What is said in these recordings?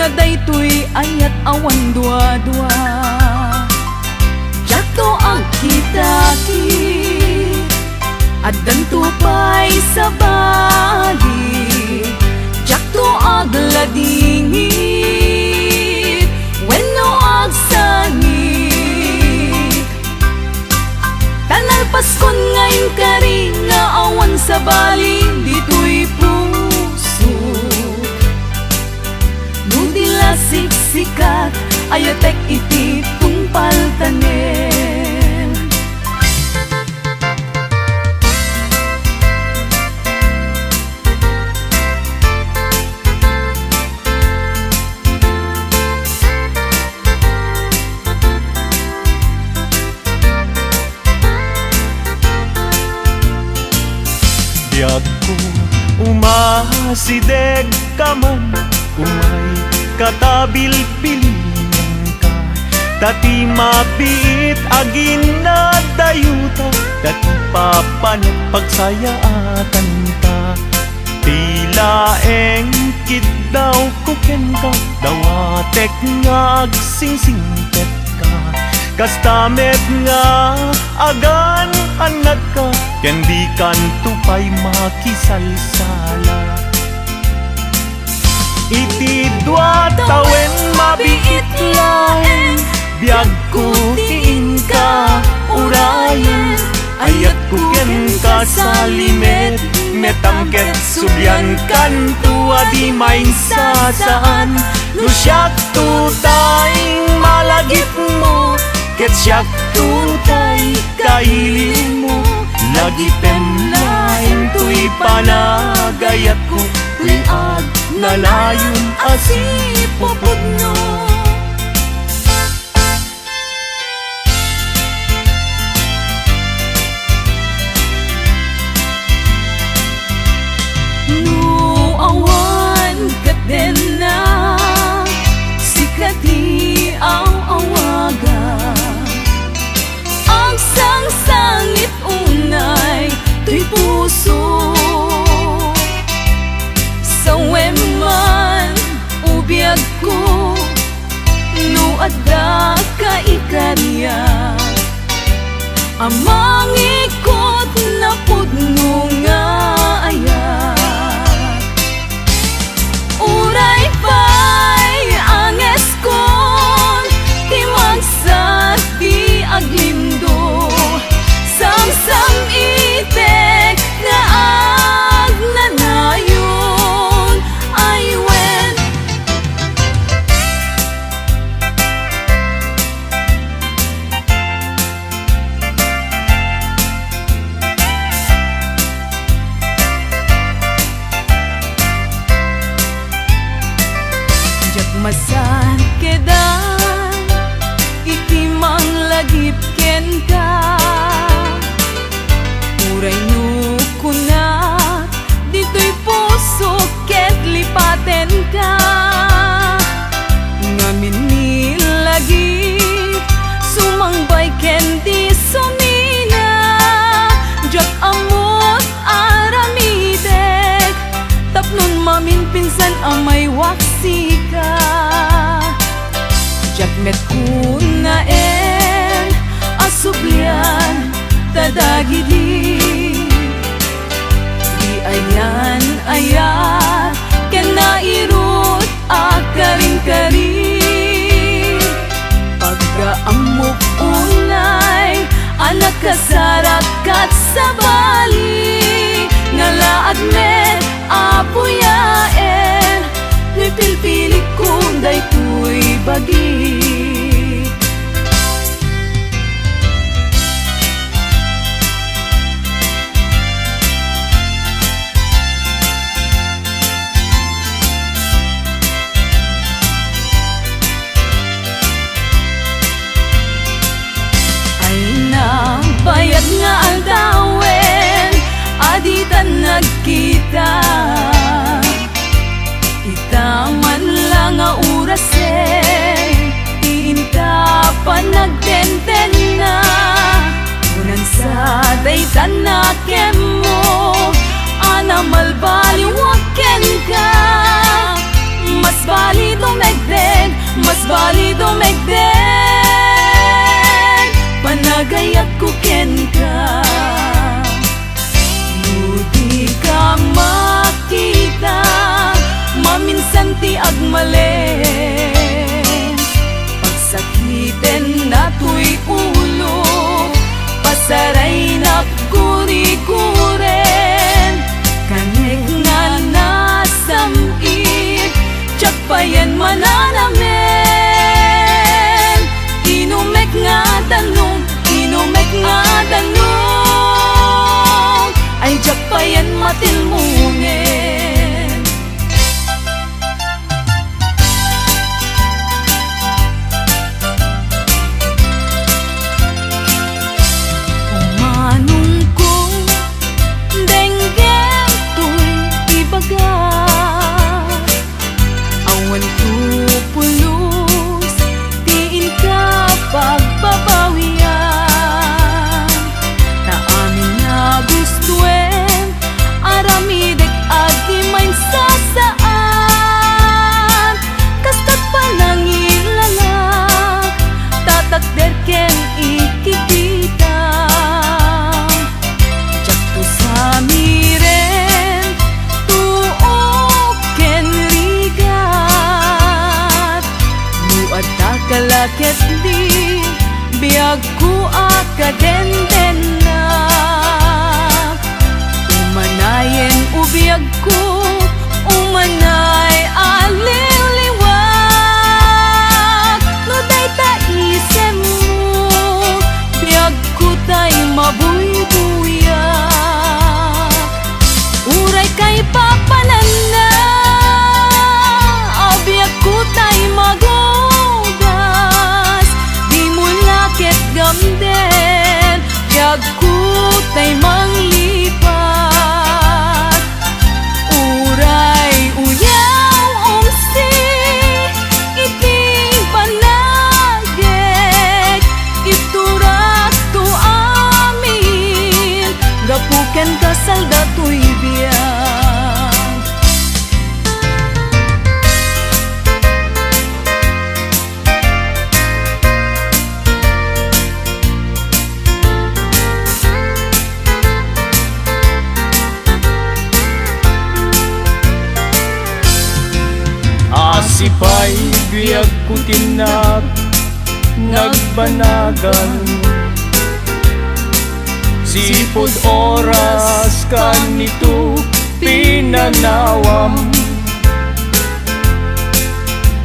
nga daytoy ayat awan dua-dua. Jato ang kitaki at dantupay sa bali. Jato ag ladingit wenno ag sangit. Tanal Paskon ngayon kari nga awan sa bali ditoy puso. Nudila siksikat ayatek iti tungpal tanem. Biyag ko umasideg ka man, umay katabil pilihan ka. Dati mabiit agin na dayuta, dati papanat pagsayaatan ka. Tila engkit daw kuken ka, dawatek nga agsingsingpet ka. Kastamet nga agan anad ka, ken di kan tupay makisalsala. Iti dua tawen mabiit laeng, biyag ko tiin ka urayan. Ayat ko ken ka sa limet, metangket subyan kan tua di main sasaan. No siyak tutay malagip mo, ket siyak tutay kailin mo. Lagi temlain tuy panagayat ko, tuy ag nalayon asipupod no. No awan kat den na sikati ang awaga. Ang sang-sangit unay tuy puso. Sa weman ubiyag ko, no adda ka ikarya. Amang ikot na pudno nga ayat. Uray pa'y anges kon, timagsat di aglimdo. Sang-sang itek nga agnanayon ay wen. Jak masan kedan iti manglagip ken ka. Uray no kunat dito'y puso ket lipaten ka. Ngamin nilagip sumangbay ken di sumina. Jak amot aramidek, tapnon mamin pinsan amay waksi ka. Jak met kunaen asublian tadagidi. Di ayan ayat ken nairut akaring-karing. Pagkaamok unay anak kasarakat sa bali. Ngalaad met apuyaen, tuy pilpilik kunday tuy bagi. Bayad nga aldawen, aditan nagkita. Itaman lang nga urasen, iinta pa nagtenten na. Unan sa daytan na kemo, anamal baliwaken ka. Mas bali dumeg payan mananamen. Inumek nga danong, inumek nga danong, ay jak payan matilmungen. Umanong ko denggem tuy ibaga, awan tu pulos tiin ka pagbabawian. Na amin na gustuen aramidek adi main sasaan, kastat panangilalak tatakder ken ikikita. Jakto sa miren tuok ken rigat, muad takalaket di biag ku akadenden na. Umanayen ubiag ko, umanay aliliwag. No day taisem mo, biag ko tay mabuybuyak. Uray kay papanan na, abiag ko tay magugas. Di mo lakit gamden, biag ko tay manglipat. Uray uyaw umsi iti panagek, iturak tu amin, gapuken kasal datoy biyak. Asipay biag ko tinag nagbanagan, sipod oras kanito pinanawam.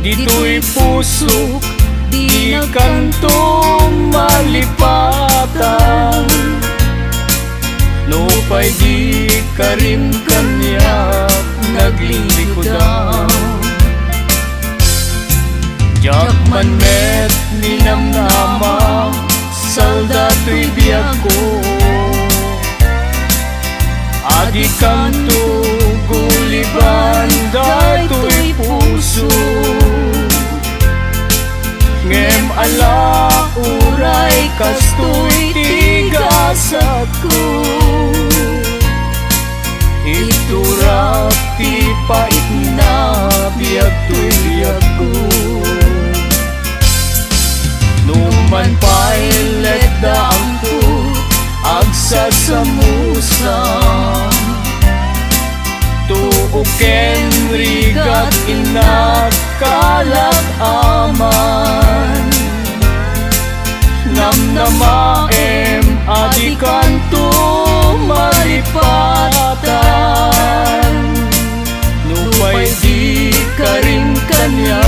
Dito'y pusok di kanto malipatan, no pa'y di karim kanya naglilikodan. Jakman met ninamnama saldato'y biag ko, adi kanto guliban dato'y puso. Ngem ala uray kasto'y tigasat ko, iturak ti pait na biag to'y biag ko. Numan pailet da ang put agsasamusan, tuuken rigat inak kalag aman. Namnamaem adikan tu malipatan, nupay di karim kanya